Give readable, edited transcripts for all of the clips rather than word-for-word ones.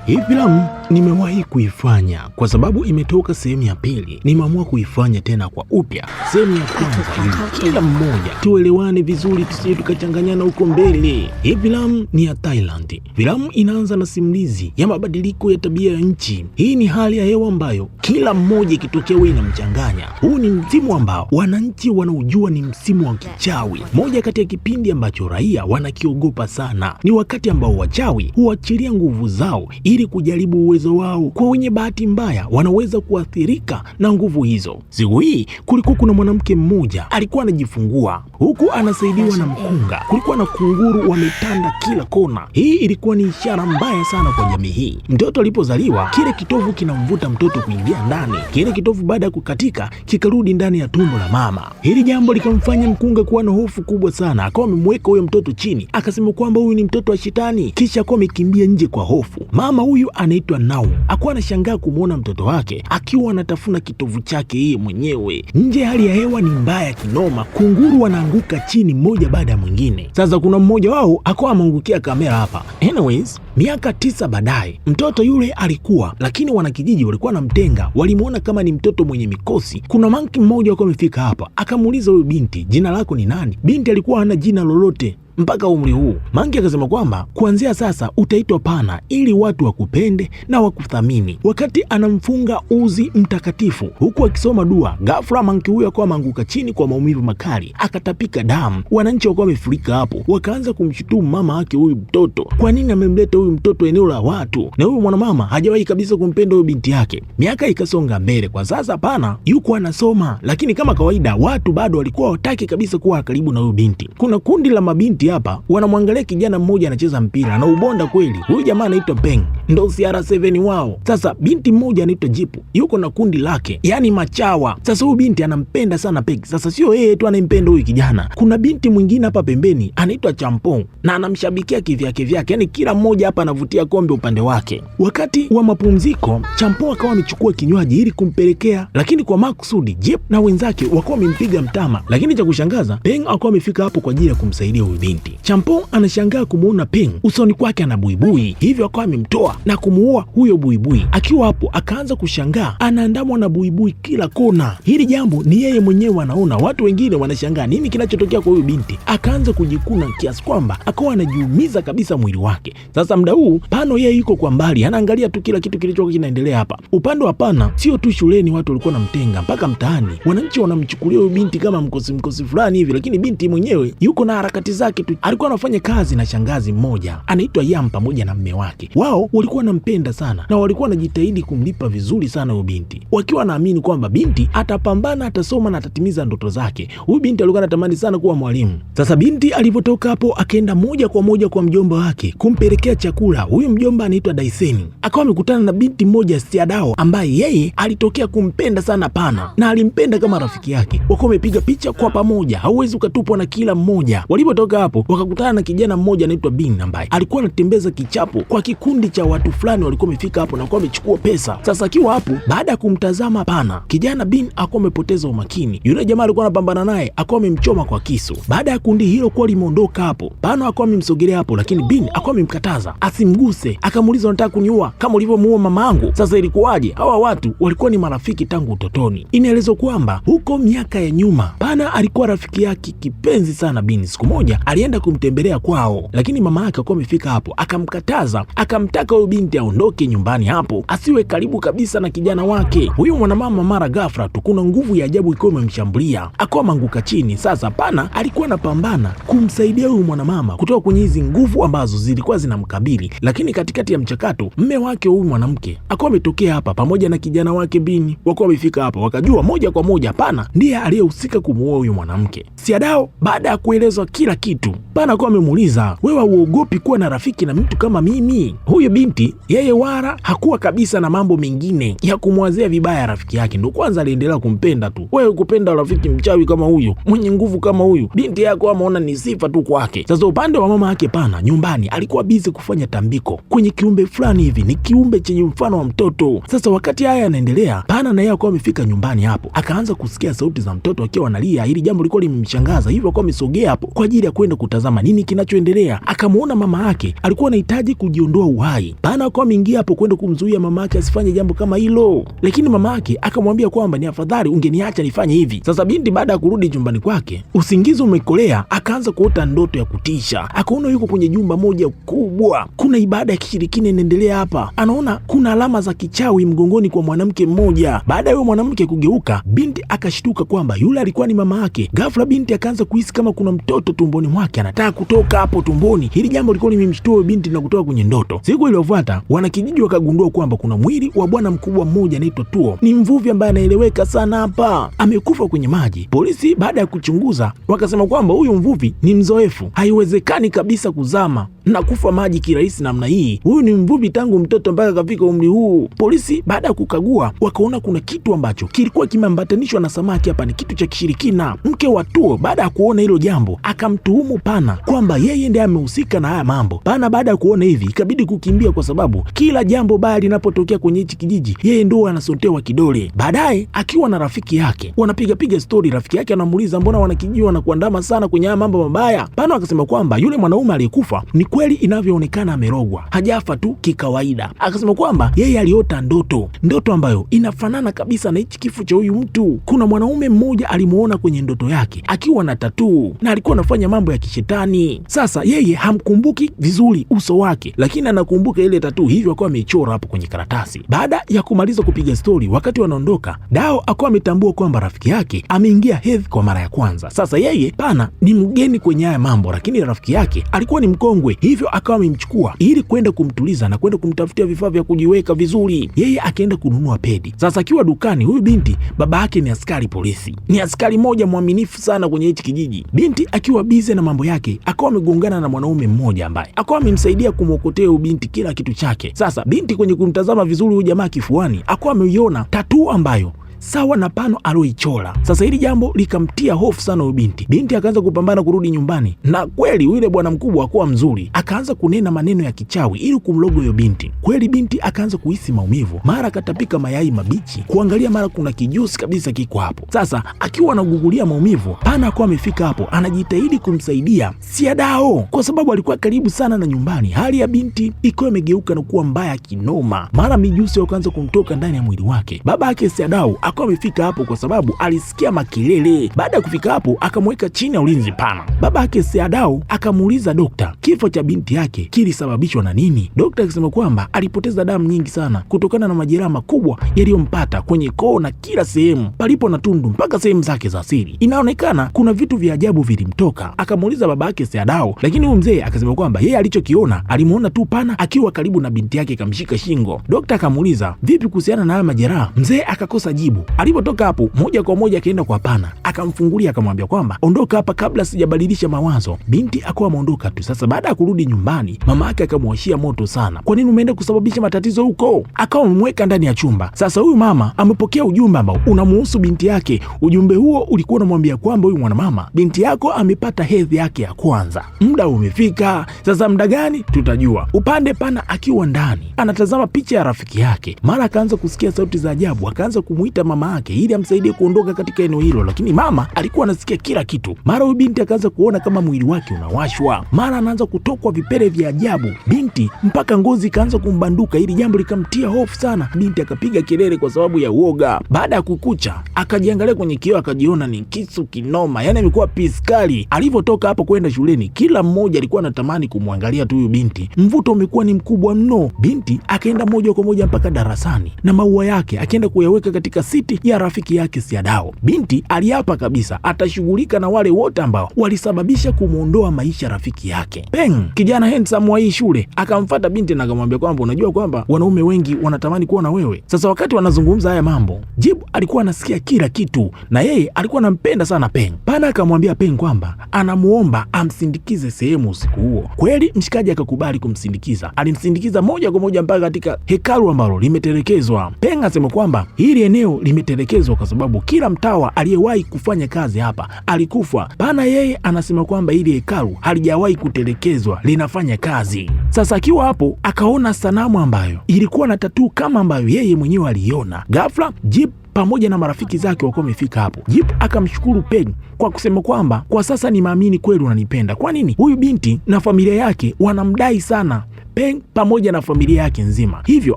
Hii filamu nimewahi kuifanya kwa sababu imetoka sehemu ya pili. Nimeamua kuifanya tena kwa upya sehemu ya kwanza ili kila mmoja tuelewane vizuri, tusije tukachanganyana huko mbele. Hii filamu ni ya Thailand. Filamu inaanza na simulizi ya mabadiliko ya tabia ya nchi. Hii ni hali ya hewa ambayo kila mmoja ikitokea wewe inamchanganya. Huu ni msimu ambao wananchi wanaujua ni msimu wa kichawi. Moja kati ya kipindi ambacho raia wanakiogopa sana. Ni wakati ambao wachawi huachilia nguvu zao ili kujaribu uwezo wao. Kwa wenye bahati mbaya wanaweza kuathirika na nguvu hizo. Siku hii kulikuwa kuna mwanamke mmoja alikuwa anajifungua huku anasaidiwa na mkunga. Kulikuwa na kunguru wametanda kila kona. Hii ilikuwa ni ishara mbaya sana kwa jamii hii. Mtoto alipozaliwa, kile kitovu kinamvuta mtoto kuingia ndani. Kile kitovu baada ya kukatika kikarudi ndani ya tumbo la mama. Hili jambo likamfanya mkunga kuwa na hofu kubwa sana. Akawa amemweka huyo mtoto chini, akasema kwamba huyu ni mtoto wa shetani, kisha akawa amekimbia nje kwa hofu. Mama huyu anaitwa Nau akawa anashangaa kumwona mtoto wake akiwa anatafuna kitovu chake yeye mwenyewe. Nje hali ya hewa ni mbaya kinoma, kunguru wanaanguka chini mmoja baada ya mwingine. Sasa kuna mmoja wao akawa ameangukia kamera hapa. Anyways, miaka 9 baadaye mtoto yule alikuwa, lakini wanakijiji walikuwa wanamtenga, walimuona kama ni mtoto mwenye mikosi. Kuna manki mmoja akawa amefika hapa, akamuuliza huyu binti, jina lako ni nani? Binti alikuwa hana jina lolote mpaka umri huu. Mangi akasema kwamba kuanzia sasa utaitwa Pana ili watu wakupende na wakuthamini. Wakati anamfunga uzi mtakatifu huku akisoma dua, ghafla Mangi huyo akawa ameanguka chini kwa maumivu makali, akatapika damu. Wananchi wakawa wamefurika hapo, wakaanza kumshutumu mama yake huyu mtoto, kwa nini amemleta huyu mtoto eneo la watu, na huyu mwanamama hajawahi kabisa kumpenda huyu binti yake. Miaka ikasonga mbele. Kwa sasa Pana yuko anasoma, lakini kama kawaida watu bado walikuwa hawataki kabisa kuwa karibu na huyu binti. Kuna kundi la mabinti hapa wanamwangalia kijana mmoja anacheza mpira na ubonda kweli. Huyu jamaa anaitwa Peng, ndo CR7 wao. Sasa binti mmoja anaitwa Jipu yuko na kundi lake, yani machawa. Sasa huyu binti anampenda sana Peng. Sasa sio yeye tu anayempenda huyu kijana, kuna binti mwingine hapa pembeni anaitwa Champong na anamshabikia kivyake vyake, yani kila mmoja hapa anavutia kombe upande wake. Wakati wa mapumziko, Champong akawa amechukua kinywaji ili kumpelekea, lakini kwa makusudi Jipu na wenzake wakawa wamempiga mtama. Lakini cha kushangaza, Peng akawa amefika hapo kwa ajili ya kumsaidia huyu binti. Champong anashangaa kumuona Peng usoni kwake ana buibui, hivyo akawa amemtoa na kumuua huyo buibui. Akiwa hapo akaanza kushangaa, anaandamwa na buibui kila kona. Hili jambo ni yeye mwenyewe anaona, watu wengine wanashangaa nini kinachotokea kwa huyu binti. Akaanza kujikuna kiasi kwamba akawa anajiumiza kabisa mwili wake. Sasa muda huu Pano yeye yuko kwa mbali, anaangalia tu kila kitu kilichokuwa kinaendelea hapa. Upande wa Pana sio tu shuleni watu walikuwa wanamtenga, mpaka mtaani wananchi wanamchukulia huyu binti kama mkosi fulani hivi, lakini binti mwenyewe yuko na harakati zake tu. Alikuwa anafanya kazi na shangazi mmoja anaitwa Yam pamoja na mme wake. Wao walikuwa wanampenda sana na walikuwa wanajitahidi kumlipa vizuri sana huyu binti, wakiwa wanaamini kwamba binti atapambana, atasoma na atatimiza ndoto zake. Huyu binti alikuwa anatamani sana kuwa mwalimu. Sasa binti alipotoka hapo akaenda moja kwa moja kwa mjomba wake kumpelekea chakula. Huyu mjomba anaitwa Daiseni. Akawa amekutana na binti mmoja Siadao ambaye yeye alitokea kumpenda sana Pana na alimpenda kama rafiki yake. Wakawa wamepiga picha kwa pamoja, hauwezi ukatupwa na kila mmoja. Walipotoka hapo wakakutana na kijana mmoja anaitwa Bin ambaye alikuwa anatembeza kichapo kwa kikundi cha watu fulani walikuwa wamefika hapo na kwa wamechukua pesa. Sasa akiwa hapo, baada ya kumtazama Pana, kijana Bin akawa amepoteza umakini. Yule jamaa alikuwa anapambana naye akawa amemchoma kwa kisu. Baada ya kundi hilo kuwa limeondoka hapo, Pana akawa amemsogelea hapo, lakini Bin akawa amemkataza asimguse. Akamuuliza, unataka kuniua kama ulivyomuua mamaangu? Sasa ilikuwaje? Hawa watu walikuwa ni marafiki tangu utotoni. Inaelezwa kwamba huko miaka ya nyuma Pana alikuwa rafiki yake kipenzi sana Bin. Siku moja alienda kumtembelea kwao, lakini mama yake alikuwa amefika hapo, akamkataza, akamtaka huyu binti aondoke nyumbani hapo, asiwe karibu kabisa na kijana wake. Huyu mwanamama mara ghafla tu kuna nguvu ya ajabu ilikuwa imemshambulia, akawa manguka chini. Sasa Pana alikuwa anapambana kumsaidia huyu mwanamama kutoka kwenye hizi nguvu ambazo zilikuwa zinamkabili, lakini katikati ya mchakato mme wake huyu mwanamke akawa ametokea hapa pamoja na kijana wake Bini. Wakawa wamefika hapa, wakajua moja kwa moja Pana ndiye aliyehusika kumuua huyu mwanamke. Siadao baada ya kuelezwa kila kitu, Pana akawa amemuuliza, wewe huogopi kuwa na rafiki na mtu kama mimi? Huyu binti yeye wala hakuwa kabisa na mambo mengine ya kumwazia vibaya rafiki yake, ndo kwanza aliendelea kumpenda tu. Wewe kupenda rafiki mchawi kama huyu, mwenye nguvu kama huyu, binti yako ameona ni sifa tu kwake. Sasa upande wa mama yake Pana nyumbani alikuwa busy kufanya tambiko kwenye kiumbe fulani hivi, ni kiumbe chenye mfano wa mtoto. Sasa wakati haya yanaendelea, Pana na yeye akawa amefika nyumbani hapo, akaanza kusikia sauti za mtoto akiwa analia. Hili jambo lilikuwa limemshangaza, hivyo akawa amesogea hapo kwa ajili ya kwenda kutazama nini kinachoendelea. Akamuona mama yake alikuwa anahitaji kujiondoa uhai. Pana akawa ameingia hapo kwenda kumzuia mamake asifanye jambo kama hilo, lakini mamake akamwambia kwamba ni afadhali ungeniacha nifanye hivi. Sasa binti baada ya kurudi chumbani kwake, usingizi umekolea, akaanza kuota ndoto ya kutisha. Akaona yuko kwenye jumba moja kubwa, kuna ibada ya kishirikina inaendelea hapa. Anaona kuna alama za kichawi mgongoni kwa mwanamke mmoja. Baada ya mwanamke kugeuka, binti akashtuka kwamba yule alikuwa ni mama yake. Ghafla binti akaanza kuhisi kama kuna mtoto tumboni mwake anataka kutoka hapo tumboni. Hili jambo lilikuwa limemshtua binti na kutoka kwenye ndoto. Siku iliyofuata wanakijiji wakagundua kwamba kuna mwili wa bwana mkubwa mmoja anaitwa Tuo. Ni mvuvi ambaye anaeleweka sana hapa, amekufa kwenye maji. Polisi baada ya kuchunguza wakasema kwamba huyu mvuvi ni mzoefu, haiwezekani kabisa kuzama na kufa maji kirahisi namna hii. Huyu ni mvuvi tangu mtoto mpaka kafika umri huu. Polisi baada ya kukagua wakaona kuna kitu ambacho kilikuwa kimeambatanishwa na samaki. Hapa ni kitu cha kishirikina. Mke wa Tuo baada ya kuona hilo jambo akamtuhumu Pana kwamba yeye ndiye amehusika na haya mambo. Pana baada ya kuona hivi ikabidi kukimbia, kwa sababu kila jambo baya linapotokea kwenye hichi kijiji yeye ndio anasotewa kidole. Baadaye akiwa na rafiki yake wanapiga stori, rafiki yake anamuuliza mbona wanakijiji wanakuandama sana kwenye haya mambo mabaya. Pana akasema kwamba yule mwanaume aliyekufa ni kweli inavyoonekana amerogwa, hajafa tu kikawaida. Akasema kwamba yeye aliota ndoto ambayo inafanana kabisa na hichi kifo cha huyu mtu. Kuna mwanaume mmoja alimuona kwenye ndoto yake akiwa na tatuu na alikuwa anafanya mambo ya kishetani. Sasa yeye hamkumbuki vizuri uso wake, lakini anakumbuka ile tatuu, hivyo akawa ameichora hapo kwenye karatasi. Baada ya kumaliza kupiga stori, wakati wanaondoka, Dao akawa ametambua kwamba rafiki yake ameingia hedhi kwa mara ya kwanza. Sasa yeye Pana ni mgeni kwenye haya mambo, lakini rafiki yake alikuwa ni mkongwe, hivyo akawa amemchukua ili kwenda kumtuliza na kwenda kumtafutia vifaa vya kujiweka vizuri. Yeye akaenda kununua pedi. Sasa akiwa dukani, huyu binti baba yake ni askari polisi, ni askari moja mwaminifu sana kwenye hichi kijiji. Binti akiwa bize na mambo yake akawa amegongana na mwanaume mmoja ambaye akawa amemsaidia kumwokotea huyu binti kila kitu chake. Sasa binti kwenye kumtazama vizuri huyu jamaa kifuani akawa ameiona tatuu ambayo sawa na Pano aloichora. Sasa hili jambo likamtia hofu sana huyu binti. Binti akaanza kupambana kurudi nyumbani, na kweli yule bwana mkubwa hakuwa mzuri, akaanza kunena maneno ya kichawi ili kumlogo huyo binti. Kweli binti akaanza kuhisi maumivu, mara akatapika mayai mabichi, kuangalia mara kuna kijusi kabisa kiko hapo. Sasa akiwa anagugulia maumivu, Pana akawa amefika hapo, anajitahidi kumsaidia Siadao kwa sababu alikuwa karibu sana na nyumbani. Hali ya binti ikawa imegeuka na kuwa mbaya kinoma, mara mijusi wakaanza kumtoka ndani ya mwili wake. Baba yake Siadao akawa amefika hapo kwa sababu alisikia makelele. Baada ya kufika hapo akamweka chini ya ulinzi Pana. Baba yake Siadao akamuuliza dokta kifo cha binti yake kilisababishwa na nini. Dokta akisema kwamba alipoteza damu nyingi sana kutokana na majeraha makubwa yaliyompata kwenye koo na kila sehemu palipo na tundu mpaka sehemu zake za siri. Inaonekana kuna vitu vya ajabu vilimtoka. Akamuuliza baba yake Siadao, lakini huyu mzee akasema kwamba yeye alichokiona alimuona tu Pana akiwa karibu na binti yake kamshika shingo. Dokta akamuuliza vipi kuhusiana na haya majeraha? Mzee akakosa jibu. Alipotoka hapo moja kwa moja akaenda kwa Pana, akamfungulia akamwambia kwamba ondoka hapa kabla sijabadilisha mawazo. Binti akawa ameondoka tu. Sasa baada ya kurudi nyumbani, mama yake akamwashia moto sana. Kwa nini umeenda kusababisha matatizo huko? Akawa amemweka ndani ya chumba. Sasa huyu mama amepokea ujumbe ambao unamuhusu binti yake. Ujumbe huo ulikuwa unamwambia kwamba huyu mwanamama, binti yako amepata hedhi yake ya kwanza, muda umefika. Sasa muda gani tutajua. Upande Pana akiwa ndani anatazama picha ya rafiki yake, mara akaanza kusikia sauti za ajabu, akaanza kumuita mama yake ili amsaidie kuondoka katika eneo hilo, lakini mama alikuwa anasikia kila kitu. Mara huyu binti akaanza kuona kama mwili wake unawashwa, mara anaanza kutokwa vipele vya ajabu binti mpaka ngozi ikaanza kumbanduka. Hili jambo likamtia hofu sana. Binti akapiga kelele kwa sababu ya uoga. Baada ya kukucha akajiangalia kwenye kioo, akajiona ni kisu kinoma, yani amekuwa piskali. Alivyotoka hapo kwenda shuleni, kila mmoja alikuwa anatamani kumwangalia tu huyu binti. Mvuto umekuwa ni mkubwa mno. Binti akaenda moja kwa moja mpaka darasani na maua yake akaenda kuyaweka katika siti ya rafiki yake Siadao. Binti aliapa kabisa atashughulika na wale wote ambao walisababisha kumuondoa maisha rafiki yake. Peng, kijana handsome wa hii shule, akamfuata binti na akamwambia kwamba unajua kwamba wanaume wengi wanatamani kuwa na wewe. Sasa wakati wanazungumza haya mambo, Jib alikuwa anasikia kila kitu na yeye alikuwa anampenda sana Peng. Pana akamwambia Peng kwamba anamuomba amsindikize sehemu usiku huo. Kweli mshikaji akakubali kumsindikiza. Alimsindikiza moja kwa moja mpaka katika hekalu ambalo limetelekezwa. Peng asema kwamba hili eneo limetelekezwa kwa sababu kila mtawa aliyewahi kufanya kazi hapa alikufa. Pana yeye anasema kwamba hili hekalu halijawahi kutelekezwa, linafanya kazi. Sasa akiwa hapo akaona sanamu ambayo ilikuwa na tatuu kama ambayo yeye mwenyewe aliona. Ghafla Jib pamoja na marafiki zake walikuwa wamefika hapo. Jip akamshukuru Peng kwa kusema kwamba kwa sasa nimeamini kweli unanipenda. Kwa nini? Huyu binti na familia yake wanamdai sana Peng pamoja na familia yake nzima. Hivyo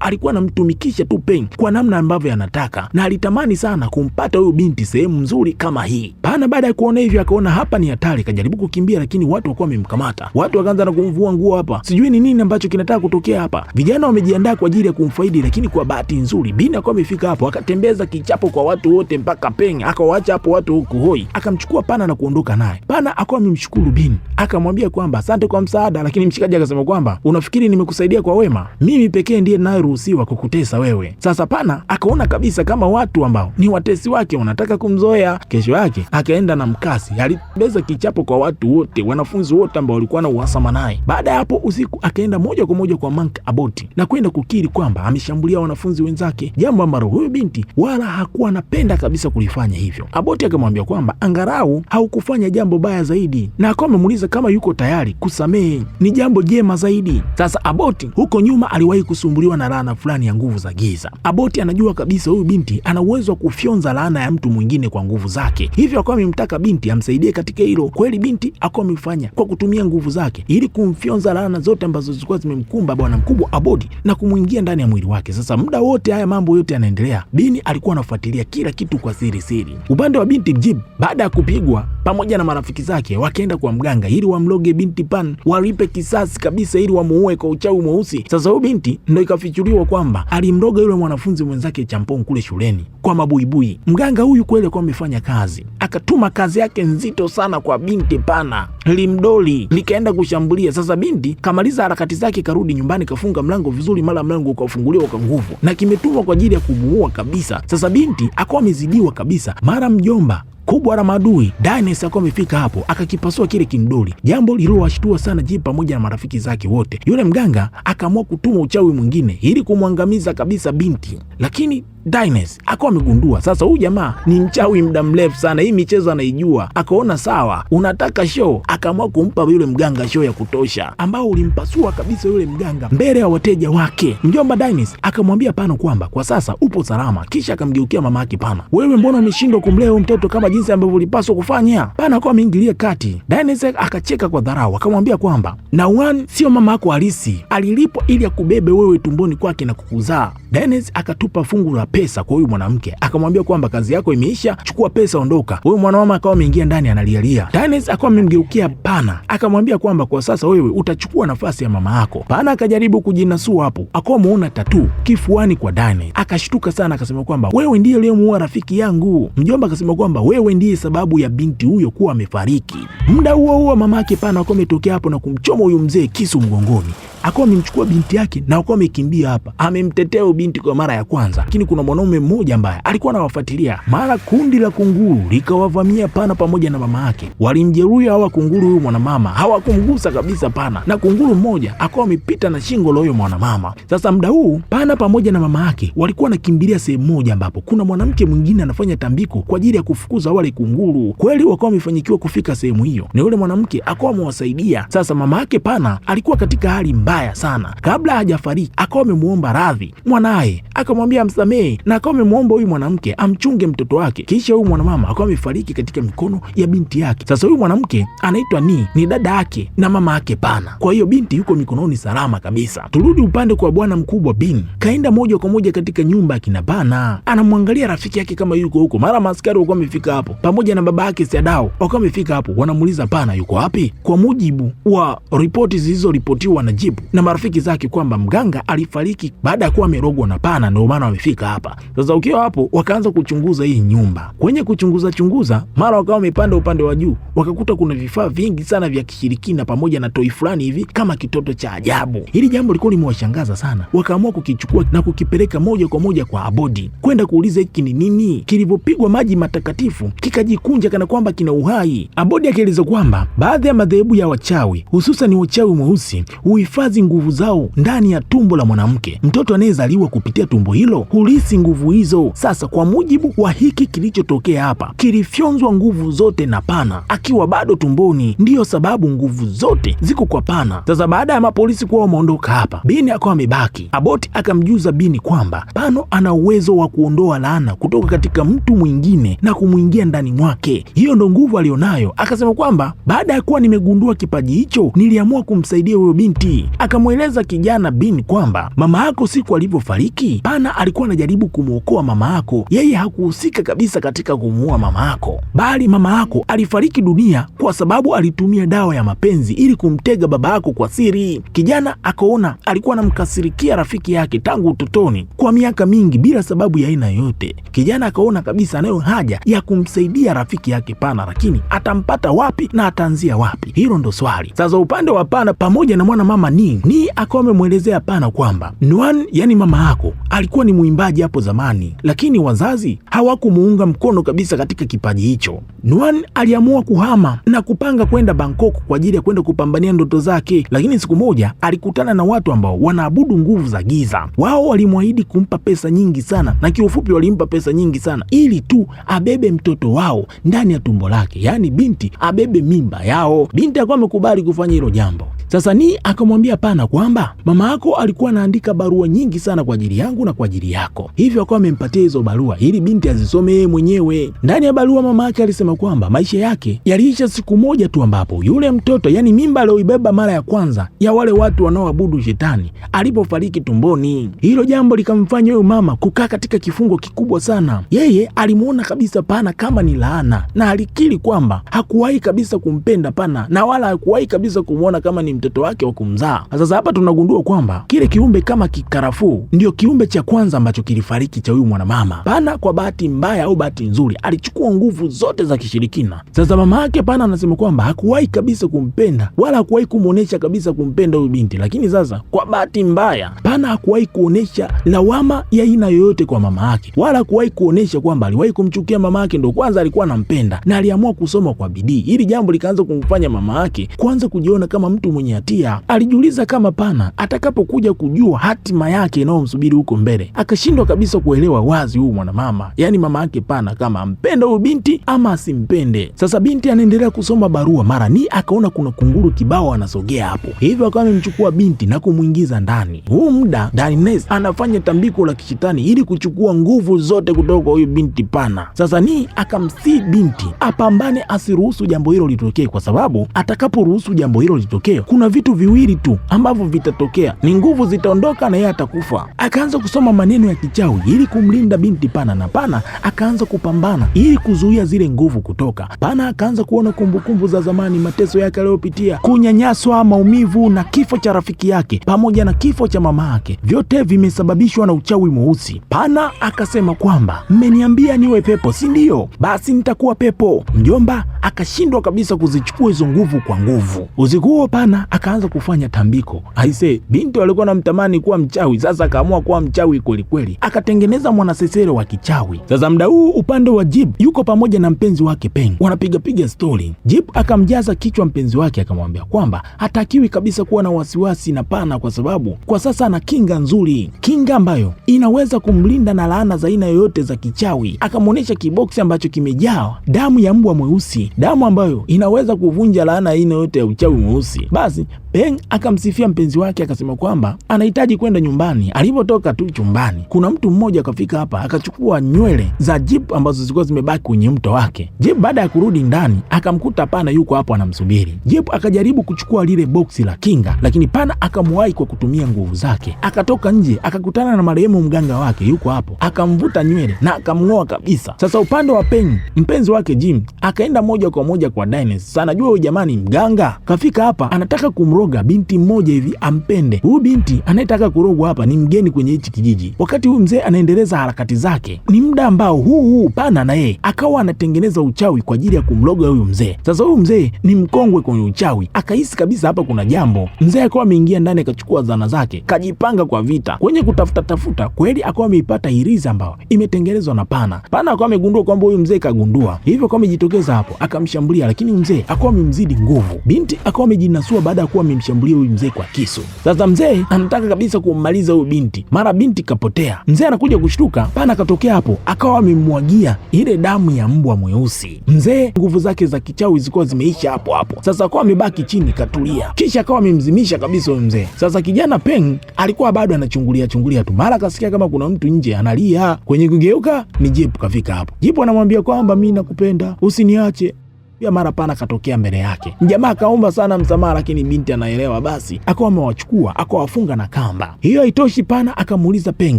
alikuwa anamtumikisha tu Peng kwa namna ambavyo anataka, na alitamani sana kumpata huyu binti sehemu nzuri kama hii. Pana baada ya kuona hivyo akaona hapa ni hatari, kajaribu kukimbia, lakini watu walikuwa wamemkamata. Watu wakaanza na kumvua nguo hapa. Sijui ni nini ambacho kinataka kutokea hapa. Vijana wamejiandaa kwa ajili ya kumfaidi, lakini kwa bahati nzuri Bin akawa amefika hapo, akatembeza kichapo kwa watu wote mpaka Peng akawaacha hapo watu huku hoi. Akamchukua Pana na kuondoka naye. Pana akawa amemshukuru Bin, akamwambia kwamba asante kwa msaada, lakini mshikaji akasema kwamba unafikiri nimekusaidia kwa wema? Mimi pekee ndiye ninayeruhusiwa kukutesa wewe. Sasa Pana akaona kabisa kama watu ambao ni watesi wake wanataka kumzoea. Kesho yake akaenda na mkasi, alitembeza kichapo kwa watu wote, wanafunzi wote ambao walikuwa na uhasama naye. Baada ya hapo usiku akaenda moja kwa moja kwa Monk Aboti na kwenda kukiri kwamba ameshambulia wanafunzi wenzake, jambo ambalo huyo binti wala hakuwa anapenda kabisa kulifanya hivyo. Aboti akamwambia kwamba angalau haukufanya jambo baya zaidi, na akawa amemuuliza kama yuko tayari kusamehe, ni jambo jema zaidi. Sasa Aboti huko nyuma aliwahi kusumbuliwa na laana fulani ya nguvu za giza. Aboti anajua kabisa huyu binti ana uwezo wa kufyonza laana ya mtu mwingine kwa nguvu zake, hivyo akawa amemtaka binti amsaidie katika hilo. Kweli binti akawa amefanya kwa kutumia nguvu zake ili kumfyonza laana zote ambazo zilikuwa zimemkumba bwana mkubwa Aboti na kumuingia ndani ya mwili wake. Sasa muda wote haya mambo yote yanaendelea, Bin alikuwa anafuatilia kila kitu kwa siri siri. Upande wa binti Jib, baada ya kupigwa pamoja na marafiki zake, wakaenda kwa mganga ili wamloge binti Pan, walipe kisasi kabisa ili wamuue kwa uchawi mweusi. Sasa huyo binti ndio ikafichuliwa kwamba alimroga yule mwanafunzi mwenzake Champong kule shuleni kwa mabuibui. Mganga huyu kweli kwa amefanya kazi, akatuma kazi yake nzito sana kwa binti Pana, limdoli likaenda kushambulia. Sasa binti kamaliza harakati zake, karudi nyumbani, kafunga mlango vizuri, mara mlango ukafunguliwa kwa nguvu na kimetumwa kwa ajili ya kumuua kabisa. Sasa binti akawa amezidiwa kabisa, mara mjomba kubwa la maadui Dines akawa amefika hapo, akakipasua kile kindoli, jambo lililowashtua sana Jib pamoja na marafiki zake wote. Yule mganga akaamua kutuma uchawi mwingine ili kumwangamiza kabisa binti, lakini Dines akawa amegundua sasa huyu jamaa ni mchawi muda mrefu sana, hii michezo anaijua. Akaona sawa, unataka show, akaamua kumpa yule mganga show ya kutosha, ambao ulimpasua kabisa yule mganga mbele ya wateja wake. Mjomba Dines akamwambia Pana kwamba kwa sasa upo salama, kisha akamgeukia mama yake Pana, wewe mbona umeshindwa kumlea huyu mtoto kama jinsi ambavyo ulipaswa kufanya? Pana akawa ameingilia kati. Dines akacheka kwa dharau, akamwambia kwamba Nauan sio mama yako halisi, alilipwa ili akubebe wewe tumboni kwake na kukuzaa. Dines akatupa fungu la pesa kwa huyu mwanamke, akamwambia kwamba kazi yako imeisha, chukua pesa, ondoka. Huyu mwanamama akawa ameingia ndani analialia. Dines akawa amemgeukia Pana, akamwambia kwamba kwa sasa wewe utachukua nafasi ya mama yako. Pana akajaribu kujinasua hapo, akawa muona tatu kifuani kwa Dines, akashtuka sana, akasema kwamba wewe ndiye uliyemuua rafiki yangu. Mjomba akasema kwamba wewe ndiye sababu ya binti huyo kuwa amefariki. Muda huo huo mama yake Pana akawa ametokea hapo na kumchoma huyu mzee kisu mgongoni, akawa amemchukua binti yake na akawa amekimbia hapa, amemtetea binti kwa mara ya kwanza. Lakini kuna mwanaume mmoja ambaye alikuwa anawafuatilia, mara kundi la kunguru likawavamia Pana pamoja na mama yake, walimjeruhi hawa kunguru. Huyu mwanamama hawakumgusa kabisa Pana, na kunguru mmoja akawa amepita na shingo la huyo mwanamama. Sasa muda huu Pana pamoja na mama yake walikuwa wanakimbilia sehemu moja ambapo kuna mwanamke mwingine anafanya tambiko kwa ajili ya kufukuza wale kunguru. Kweli wakawa wamefanyikiwa kufika sehemu hiyo na yule mwanamke akawa amewasaidia. Sasa mama yake Pana alikuwa katika hali mbaya sana. Kabla hajafariki akawa amemuomba radhi mwanaye, akamwambia amsamehe, na akawa amemuomba huyu mwanamke amchunge mtoto wake. Kisha huyu mwanamama akawa amefariki katika mikono ya binti yake. Sasa huyu mwanamke anaitwa ni dada yake na mama yake Pana, kwa hiyo binti yuko mikononi salama kabisa. Turudi upande kwa bwana mkubwa Bin, kaenda moja kwa moja katika nyumba ya kina Pana, anamwangalia rafiki yake kama yuko huko. Mara maaskari walikuwa wamefika hapo pamoja na baba yake Siadao, wakawa wamefika hapo, wanamuuliza Pana yuko wapi. Kwa mujibu wa ripoti zilizoripotiwa na Jibu na marafiki zake kwamba mganga alifariki baada ya kuwa amerogwa na Pana, ndio maana wamefika hapa. Sasa ukiwa hapo wakaanza kuchunguza hii nyumba. Kwenye kuchunguza mara wakawa wamepanda upande wa juu, wakakuta kuna vifaa vingi sana vya kishirikina pamoja na toi fulani hivi kama kitoto cha ajabu. Hili jambo lilikuwa limewashangaza sana, wakaamua kukichukua na kukipeleka moja kwa moja kwa Abodi kwenda kuuliza hiki ni nini, kilivyopigwa maji matakatifu kikajikunja kana kwamba kina uhai. Abodi akieleza kwamba baadhi ya madhehebu ya wachawi, hususan wachawi mweusi, huhifadhi nguvu zao ndani ya tumbo la mwanamke. Mtoto anayezaliwa kuzaliwa kupitia tumbo hilo hulisi nguvu hizo. Sasa kwa mujibu wa hiki kilichotokea hapa, kilifyonzwa nguvu zote na Pana akiwa bado tumboni, ndiyo sababu nguvu zote ziko kwa Pana. Sasa baada ya mapolisi kuwa wameondoka hapa, Bini akawa amebaki. Abbott akamjuza Bini kwamba Pano ana uwezo wa kuondoa laana kutoka katika mtu mwingine na kumwingia ndani mwake. Hiyo ndo nguvu alionayo. Akasema kwamba baada ya kuwa nimegundua kipaji hicho, niliamua kumsaidia huyo binti. Akamweleza kijana Bini kwamba mama yako siku alivyofariki, Pana alikuwa anajaribu kumwokoa mama yako. Yeye hakuhusika kabisa katika kumuua mama yako, bali mama yako alifariki dunia kwa sababu alitumia dawa ya mapenzi ili kumtega baba yako kwa siri. Kijana akaona alikuwa anamkasirikia rafiki yake tangu utotoni kwa miaka mingi bila sababu ya aina yoyote. Kijana akaona kabisa anayo haja ya kumsaidia rafiki yake Pana, lakini atampata wapi na ataanzia wapi? Hilo ndo swali. Sasa upande wa Pana pamoja na mwana mama Ni akawa amemwelezea Pana kwamba Nuan, yani mama yako, alikuwa ni mwimbaji hapo zamani, lakini wazazi hawakumuunga mkono kabisa katika kipaji hicho. Nuan aliamua kuhama na kupanga kwenda Bangkok kwa ajili ya kwenda kupambania ndoto zake, lakini siku moja alikutana na watu ambao wanaabudu nguvu za giza. Wao walimwahidi kumpa pesa nyingi sana, na kiufupi walimpa pesa nyingi sana ili tu abebe mtoto wao ndani ya tumbo lake, yani binti abebe mimba yao. Binti akawa amekubali kufanya hilo jambo. Sasa Ni akamwambia Pana kwamba mama yako alikuwa anaandika barua nyingi sana kwa ajili yangu na kwa ajili yako, hivyo akawa amempatia hizo barua ili binti azisome yeye mwenyewe. Ndani ya barua mama yake alisema kwamba maisha yake yaliisha siku moja tu ambapo yule mtoto, yani mimba aliyoibeba mara ya kwanza ya wale watu wanaoabudu shetani, alipofariki tumboni. Hilo jambo likamfanya huyo mama kukaa katika kifungo kikubwa sana. Yeye alimuona kabisa Pana kama ni laana, na alikiri kwamba hakuwahi kabisa kumpenda Pana na wala hakuwahi kabisa kumuona kama ni mtoto wake wa kumzaa. Sasa hapa tunagundua kwamba kile kiumbe kama kikarafuu ndio kiumbe cha kwanza ambacho kilifariki cha huyu mwanamama. Pana kwa bahati mbaya au bahati nzuri alichukua nguvu zote za kishirikina. Sasa mama yake Pana anasema kwamba hakuwahi kabisa kumpenda wala hakuwahi kumuonesha kabisa kumpenda huyu binti, lakini sasa kwa bahati mbaya Pana hakuwahi kuonesha lawama ya aina yoyote kwa mama yake, wala hakuwahi kuonesha kwamba aliwahi kumchukia mama yake. Ndio kwanza alikuwa anampenda na aliamua kusoma kwa bidii. Hili jambo likaanza kumfanya mama yake kwanza kujiona kama mtu mwenye hatia. Alijiuliza kama Pana atakapokuja kujua hatima yake inayomsubiri huko mbele. Akashindwa kabisa kuelewa wazi huyu mwanamama, yani mama yake Pana, kama ampenda huyu binti ama asimpende. Sasa binti anaendelea kusoma barua, mara Ni akaona kuna kunguru kibao anasogea hapo, hivyo akawa amemchukua binti na kumwingiza ndani. Huu muda Darkness anafanya tambiko la kishetani ili kuchukua nguvu zote kutoka kwa huyu binti Pana. Sasa Ni akamsii binti apambane asiruhusu jambo hilo litokee, kwa sababu atakaporuhusu jambo hilo litokee kuna vitu viwili tu ambavyo vitatokea, ni nguvu zitaondoka na yeye atakufa. Akaanza kusoma maneno ya kichawi ili kumlinda binti Pana, na Pana akaanza kupambana ili kuzuia zile nguvu kutoka. Pana akaanza kuona kumbukumbu za zamani, mateso yake aliyopitia, kunyanyaswa, maumivu na kifo cha rafiki yake pamoja na kifo cha mama yake, vyote vimesababishwa na uchawi mweusi. Pana akasema kwamba mmeniambia niwe pepo, si ndio? Basi nitakuwa pepo. Mjomba akashindwa kabisa kuzichukua hizo nguvu kwa nguvu. Usiku huo Pana akaanza kufanya tambiko. Aise, binti walikuwa wanamtamani kuwa mchawi, sasa akaamua kuwa mchawi kweli kweli. Akatengeneza mwanasesere wa kichawi. Sasa muda huu upande wa Jib yuko pamoja na mpenzi wake Peng, wanapiga story. Jib akamjaza kichwa mpenzi wake, akamwambia kwamba hatakiwi kabisa kuwa na wasiwasi na Pana kwa sababu kwa sasa ana kinga nzuri, kinga ambayo inaweza kumlinda na laana za aina yoyote za kichawi. Akamwonyesha kiboksi ambacho kimejaa damu ya mbwa mweusi, damu ambayo inaweza kuvunja laana aina yoyote ya uchawi mweusi. Basi Peng akamsifia mpenzi wake, akasema kwamba anahitaji kwenda nyumbani. Alipotoka tu chumbani, kuna mtu mmoja akafika hapa akachukua nywele za Jib ambazo zilikuwa zimebaki kwenye mto wake. Jib baada ya kurudi ndani akamkuta Pana yuko hapo anamsubiri. Jib akajaribu kuchukua lile boksi la kinga, lakini Pana akamwahi kwa kutumia nguvu zake. Akatoka nje akakutana na marehemu mganga wake yuko hapo, akamvuta nywele na akamng'oa kabisa. Sasa upande wa Peng, mpenzi wake Jim akaenda moja kwa moja kwa Darkness. Sana jua huyu jamani mganga kafika hapa anataka kumroga binti mmoja hivi ampende. Huyu binti anayetaka kurogwa hapa ni mgeni kwenye hichi kijiji. Wakati huyu mzee anaendeleza harakati zake, ni muda ambao huu Pana na yeye akawa anatengeneza uchawi kwa ajili ya kumloga huyu mzee. Sasa huyu mzee ni mkongwe kwenye uchawi, akahisi kabisa hapa kuna jambo. Mzee akawa ameingia ndani akachukua zana zake, kajipanga kwa vita. Kwenye kutafuta kweli akawa ameipata hirizi ambayo imetengenezwa na Pana. Pana akawa amegundua kwamba huyu mzee kagundua, hivyo akawa amejitokeza hapo akamshambulia, lakini mzee akawa amemzidi nguvu. Binti akawa amejinasua baada ya kuwa amemshambulia huyu mzee kwa kisu. Sasa mzee anataka kabisa kummaliza huyu binti, mara binti kapotea. Mzee anakuja kushtuka, pana akatokea hapo, akawa amemmwagia ile damu ya mbwa mweusi. Mzee nguvu zake za kichawi zilikuwa zimeisha hapo hapo. Sasa akawa amebaki chini katulia, kisha akawa amemzimisha kabisa huyu mzee. Sasa kijana Peng alikuwa bado anachungulia tu, mara akasikia kama kuna mtu nje analia. Kwenye kugeuka ni Jipu kafika hapo. Jipu anamwambia kwamba mimi nakupenda, usiniache. Pia mara pana katokea mbele yake. Mjamaa akaomba sana msamaha, lakini binti anaelewa, basi akawa amewachukua akawafunga na kamba. Hiyo haitoshi, pana akamuuliza Peng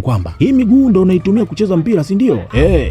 kwamba hii miguu ndo unaitumia kucheza mpira, si ndio?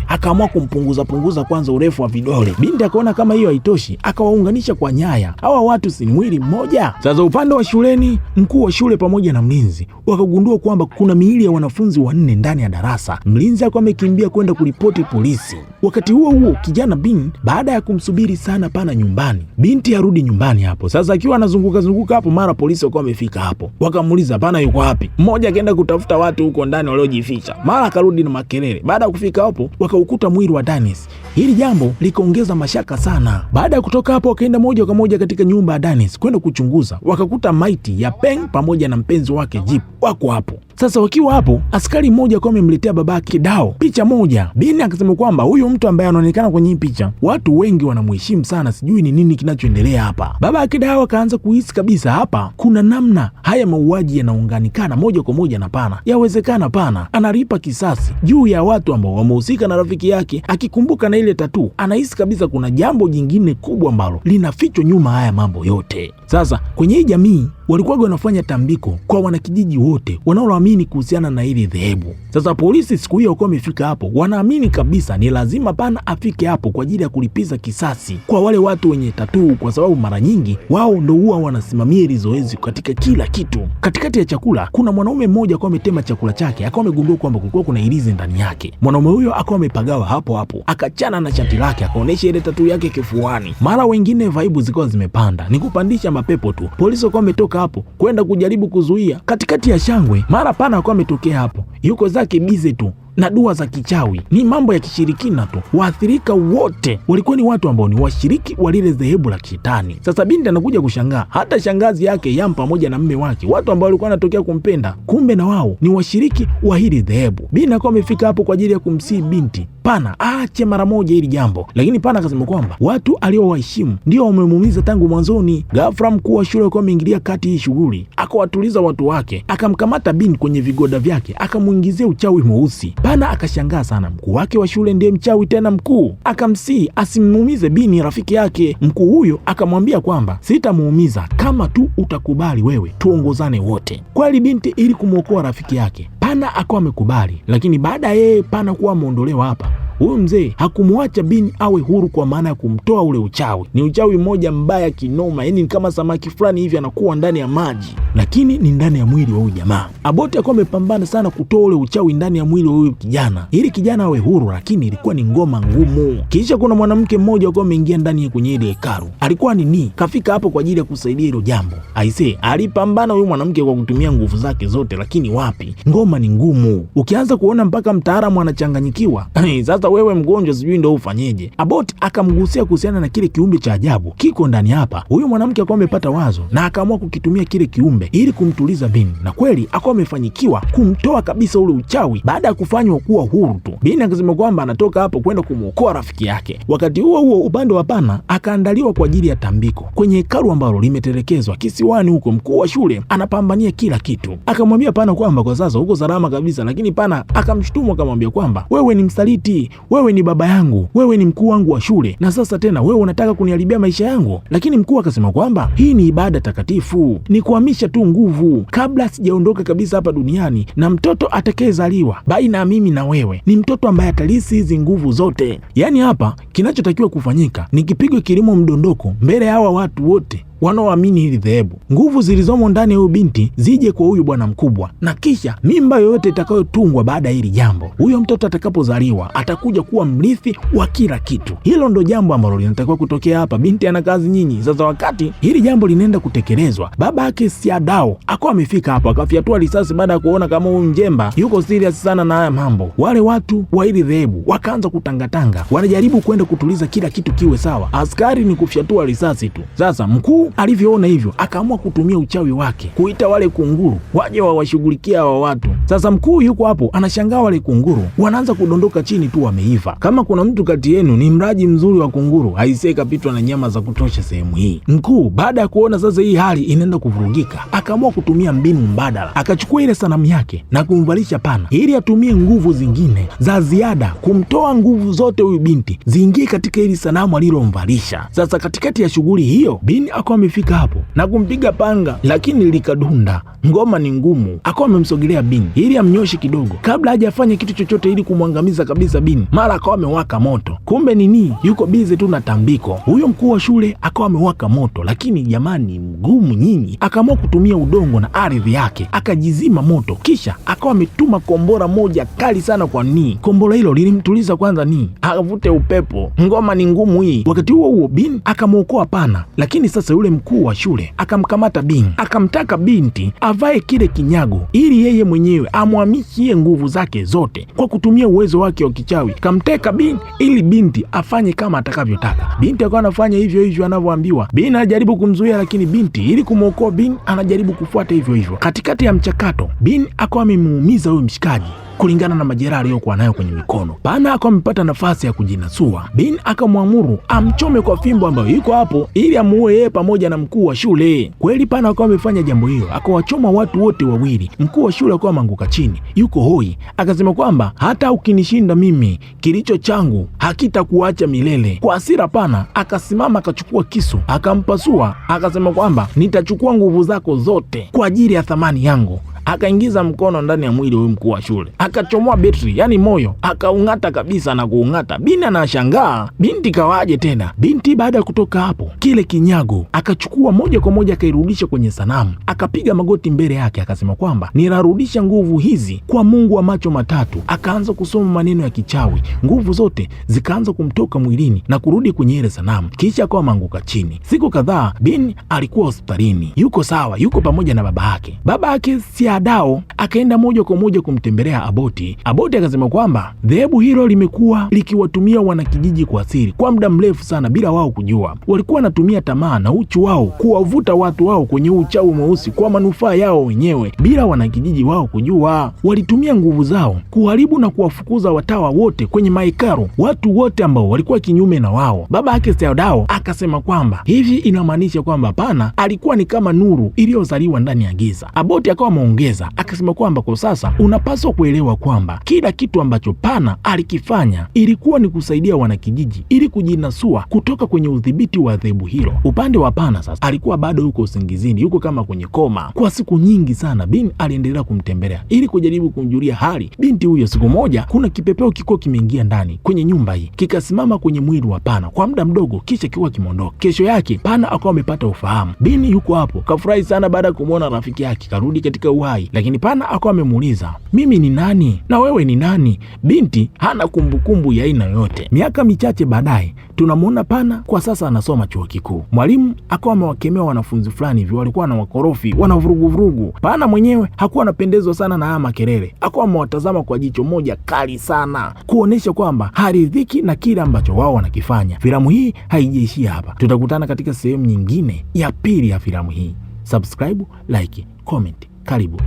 Akaamua kumpunguza kwanza urefu wa vidole. Binti akaona kama hiyo haitoshi, akawaunganisha kwa nyaya. Hawa watu si mwili mmoja? Sasa upande wa shuleni, mkuu wa shule pamoja na mlinzi wakagundua kwamba kuna miili ya wanafunzi 4 ndani ya darasa. Mlinzi akawa amekimbia kwenda kuripoti polisi. Wakati huo kijana Bin baada ya kumsubiri sana pana nyumbani, binti arudi nyumbani hapo. Sasa akiwa anazunguka hapo, mara polisi wakawa wamefika hapo, wakamuuliza pana yuko wapi. Mmoja akaenda kutafuta watu huko ndani waliojificha, mara akarudi na makelele. Baada ya kufika hapo, wakaukuta mwili wa Dennis. Hili jambo likaongeza mashaka sana. Baada ya kutoka hapo, wakaenda moja kwa moja katika nyumba ya Dennis kwenda kuchunguza. Wakakuta maiti ya Peng pamoja na mpenzi wake Jip wako hapo. Sasa wakiwa hapo, askari mmoja akawa amemletea babake Dao picha moja. Bin akasema kwamba huyu mtu ambaye anaonekana kwenye picha watu wengi wanamheshimu sana, sijui ni nini kinachoendelea hapa. Babake Dao akaanza kuhisi kabisa hapa kuna namna haya mauaji yanaunganikana moja kwa moja na pana. Yawezekana pana analipa kisasi juu ya watu ambao wamehusika na rafiki yake. Akikumbuka na ile tatu, anahisi kabisa kuna jambo jingine kubwa ambalo linafichwa nyuma haya mambo yote. Sasa kwenye hii jamii walikuwa wanafanya tambiko kwa wanakijiji wote wanaoamini kuhusiana na hili dhehebu. Sasa polisi siku hiyo walikuwa wamefika hapo, wanaamini kabisa ni lazima pana afike hapo kwa ajili ya kulipiza kisasi kwa wale watu wenye tatuu, kwa sababu mara nyingi wao ndo huwa wanasimamia hili zoezi katika kila kitu. Katikati ya chakula kuna mwanaume mmoja akawa ametema chakula chake, akawa amegundua kwamba kulikuwa kuna ilizi ndani yake. Mwanaume huyo akawa amepagawa hapo hapo, akachana na shati lake, akaonesha ile tatuu yake kifuani. Mara wengine vaibu zikawa zimepanda, ni kupandisha mapepo tu. Polisi wakawa wametoka hapo kwenda kujaribu kuzuia. Katikati ya shangwe, mara pana akawa ametokea hapo, yuko zake bize tu na dua za kichawi. Ni mambo ya kishirikina tu. Waathirika wote walikuwa ni watu ambao ni washiriki wa lile dhehebu la kishetani. Sasa binti anakuja kushangaa, hata shangazi yake Yam pamoja na mume wake, watu ambao walikuwa wanatokea kumpenda, kumbe na wao ni washiriki wa hili dhehebu. Binti akawa amefika hapo kwa ajili ya kumsii binti pana aache mara moja hili jambo, lakini pana akasema kwamba watu aliowaheshimu ndio wamemuumiza tangu mwanzoni. Ghafla mkuu wa shule alikuwa ameingilia kati hii shughuli, akawatuliza watu wake, akamkamata binti kwenye vigoda vyake, akamuingizia uchawi mweusi. Pana akashangaa sana, mkuu wake wa shule ndiye mchawi tena mkuu. Akamsii asimuumize Bini rafiki yake. Mkuu huyo akamwambia kwamba sitamuumiza kama tu utakubali wewe tuongozane wote. Kweli binti ili kumwokoa rafiki yake, Pana akawa amekubali, lakini baada ya yeye Pana kuwa ameondolewa hapa, huyu mzee hakumwacha Bini awe huru, kwa maana ya kumtoa ule uchawi. Ni uchawi mmoja mbaya kinoma, yani kama samaki fulani hivi anakuwa ndani ya maji, lakini ni ndani ya mwili wa huyu jamaa. Aboti akawa amepambana sana kutoa ule uchawi ndani ya mwili wa huyu kijana ili kijana awe huru, lakini ilikuwa ni ngoma ngumu. Kisha kuna mwanamke mmoja akawa ameingia ndani kwenye ile hekalu. Alikuwa ni kafika hapo kwa ajili ya kusaidia hilo jambo. Aisee, alipambana huyu mwanamke kwa kutumia nguvu zake zote, lakini wapi, ngoma ni ngumu. Ukianza kuona mpaka mtaalamu anachanganyikiwa. Sasa wewe mgonjwa sijui ndio ufanyeje. Aboti akamgusia kuhusiana na kile kiumbe cha ajabu kiko ndani hapa. Huyu mwanamke akawa amepata wazo na akaamua kukitumia kile kiumbe ili kumtuliza Bini, na kweli akawa amefanyikiwa kumtoa kabisa ule uchawi baada ya kufanywa kuwa huru tu. Bini akasema kwamba anatoka hapo kwenda kumwokoa rafiki yake. Wakati huo huo, upande wa Pana akaandaliwa kwa ajili ya tambiko kwenye hekalu ambalo limetelekezwa kisiwani huko. Mkuu wa shule anapambania kila kitu, akamwambia Pana kwamba kwa sasa huko salama kabisa, lakini Pana akamshutumu akamwambia kwamba wewe ni msaliti, wewe ni baba yangu, wewe ni mkuu wangu wa shule, na sasa tena wewe unataka kuniharibia maisha yangu. Lakini mkuu akasema kwamba hii ni ibada takatifu, ni kuhamisha tu nguvu kabla sijaondoka kabisa hapa duniani, na mtoto atakayezaliwa baina ya mimi na wewe ni mtoto ambaye atalisi hizi nguvu zote. Yaani hapa kinachotakiwa kufanyika ni kipigwe kilimo mdondoko mbele ya hawa watu wote wanaoamini hili dhehebu, nguvu zilizomo ndani ya huyu binti zije kwa huyu bwana mkubwa, na kisha mimba yoyote itakayotungwa baada ya hili jambo, huyo mtoto atakapozaliwa atakuja kuwa mrithi wa kila kitu. Hilo ndo jambo ambalo linatakiwa kutokea hapa. Binti ana kazi nyingi. Sasa wakati hili jambo linaenda kutekelezwa, baba yake Siadao akawa amefika hapo, akafyatua risasi baada ya kuona kama huyu mjemba yuko serious sana na haya mambo. Wale watu wa hili dhehebu wakaanza kutangatanga, wanajaribu kwenda kutuliza kila kitu kiwe sawa. Askari ni kufyatua risasi tu. Sasa mkuu alivyoona hivyo, akaamua kutumia uchawi wake kuita wale kunguru waje wawashughulikia hawa watu. Sasa mkuu yuko hapo anashangaa, wale kunguru wanaanza kudondoka chini tu, wameiva. Kama kuna mtu kati yenu ni mraji mzuri wa kunguru, haisee kapitwa na nyama za kutosha sehemu hii. Mkuu baada ya kuona sasa hii hali inaenda kuvurugika, akaamua kutumia mbinu mbadala. Akachukua ile sanamu yake na kumvalisha pana ili atumie nguvu zingine za ziada kumtoa nguvu zote huyu binti ziingie katika hili sanamu alilomvalisha. Sasa katikati ya shughuli hiyo, Bin akawa amefika hapo na kumpiga panga, lakini likadunda. Ngoma ni ngumu. Akawa amemsogelea Bin ili amnyoshe kidogo kabla hajafanya kitu chochote ili kumwangamiza kabisa Bin. Mara akawa amewaka moto. Kumbe nini, yuko bize tu na tambiko. Huyo mkuu wa shule akawa amewaka moto, lakini jamani mgumu nyinyi. Akaamua kutumia udongo na ardhi yake akajizima moto, kisha akawa ametuma kombora moja kali sana kwa Nii. Kombora hilo lilimtuliza kwanza Nii, akavute upepo. Ngoma ni ngumu hii. Wakati huo huo Bin akamwokoa pana, lakini sasa yule mkuu wa shule akamkamata Bin, akamtaka binti avae kile kinyago ili yeye mwenyewe amwamishie nguvu zake zote kwa kutumia uwezo wake wa kichawi. Kamteka Bin ili binti afanye kama atakavyotaka. Binti akawa anafanya hivyo hivyo anavyoambiwa. Bin anajaribu kumzuia, lakini binti ili kumwokoa Bin anajaribu kufuata hivyo hivyo. Katikati ya mchakato, Bin akawa amemuumiza huyo mshikaji kulingana na majeraha aliyokuwa nayo kwenye mikono. Pana akawa amepata nafasi ya kujinasua. Bin akamwamuru amchome kwa fimbo ambayo yuko hapo ili amuue yeye pamoja na mkuu wa shule. Kweli Pana akawa amefanya jambo hilo, akawachoma watu wote wawili. Mkuu wa shule akawa ameanguka chini, yuko hoi, akasema kwamba hata ukinishinda mimi, kilicho changu hakitakuacha milele. Kwa hasira Pana akasimama, akachukua kisu, akampasua, akasema kwamba nitachukua nguvu zako zote kwa ajili ya thamani yangu. Akaingiza mkono ndani ya mwili huyu mkuu wa shule, akachomoa betri, yani moyo, akaung'ata kabisa na kuung'ata. Binti anashangaa, binti kawaje tena? Binti baada ya kutoka hapo, kile kinyago akachukua moja kwa moja akairudisha kwenye sanamu, akapiga magoti mbele yake, akasema kwamba ninarudisha nguvu hizi kwa Mungu wa macho matatu. Akaanza kusoma maneno ya kichawi, nguvu zote zikaanza kumtoka mwilini na kurudi kwenye ile sanamu, kisha akawa manguka chini. Siku kadhaa Bin alikuwa hospitalini, yuko sawa, yuko pamoja na baba yake. Baba yake Siadao akaenda moja kwa moja kumtembelea Aboti. Aboti akasema kwamba dhehebu hilo limekuwa likiwatumia wanakijiji kwa siri kwa muda mrefu sana bila wao kujua. Walikuwa wanatumia tamaa na uchu wao kuwavuta watu wao kwenye uchawi mweusi kwa manufaa yao wenyewe bila wanakijiji wao kujua. Walitumia nguvu zao kuharibu na kuwafukuza watawa wote kwenye mahekalu, watu wote ambao walikuwa kinyume na wao. Baba yake Siadao akasema kwamba hivi inamaanisha kwamba Pana alikuwa ni kama nuru iliyozaliwa ndani ya giza. Aboti akawa ameongeza akasema kwamba kwa sasa unapaswa kuelewa kwamba kila kitu ambacho Pana alikifanya ilikuwa ni kusaidia wanakijiji ili kujinasua kutoka kwenye udhibiti wa dhehebu hilo. Upande wa Pana sasa alikuwa bado yuko usingizini, yuko kama kwenye koma kwa siku nyingi sana. Bin aliendelea kumtembelea ili kujaribu kumjulia hali binti huyo. Siku moja kuna kipepeo kiko kimeingia ndani kwenye nyumba hii, kikasimama kwenye mwili wa Pana kwa muda mdogo, kisha kiwa kimondoka. Kesho yake Pana akawa amepata ufahamu. Bin yuko hapo kafurahi sana baada ya kumwona rafiki yake karudi katika uhai, lakini Pana akawa amemuuliza, mimi ni nani na wewe ni nani? Binti hana kumbukumbu ya aina yoyote. Miaka michache baadaye tunamwona Pana kwa sasa anasoma chuo kikuu. Mwalimu akawa amewakemea wanafunzi fulani hivyo walikuwa na wakorofi, wana vurugu. Pana mwenyewe hakuwa anapendezwa sana na haya makelele, akawa amewatazama kwa jicho moja kali sana kuonesha kwamba haridhiki na kile ambacho wao wanakifanya. Filamu hii haijaishia hapa, tutakutana katika sehemu nyingine ya pili ya filamu hii. Subscribe, like, comment. Karibu.